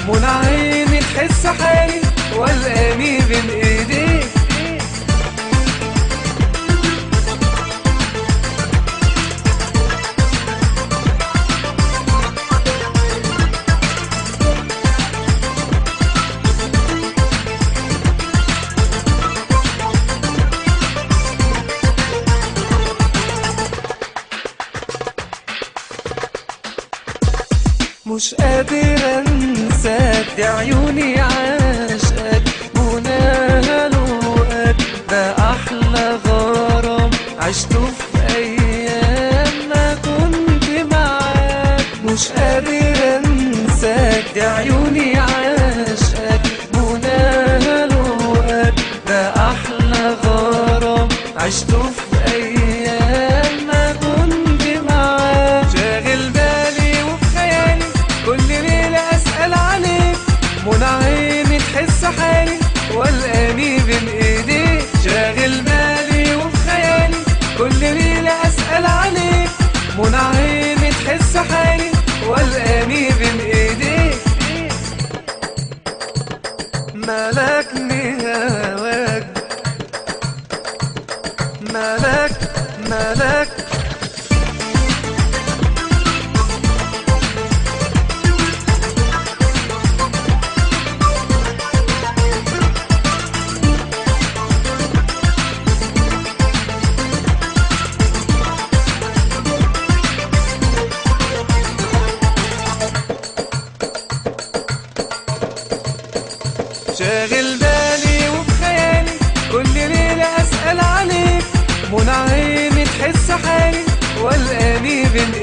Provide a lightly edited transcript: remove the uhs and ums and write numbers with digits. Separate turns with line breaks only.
منى عيني تحس حالي والقاني بين ايديك. مش قادر انساك دي عيوني عاشقك مناها لقاك ده احلى غرام عشته في ايام ما كنت معاك. مش قادر انساك دي عيوني عاشقك مناها لقاك ده احلى غرام عشته في ايام ما كنت معاك. شاغل بالي وفي خيالي كل ليلة أسأل عليك منى عيني تحس حالي والقاني بين ايديك. شاغل بالي وفي خيالي كل ليلة أسأل عليك منى عيني تحس حالي والقاني بين ايديك. ملكني هواك ملك شاغل بالي وفي خيالي كل ليلة أسأل عليك منى عيني تحس حالي والقاني بين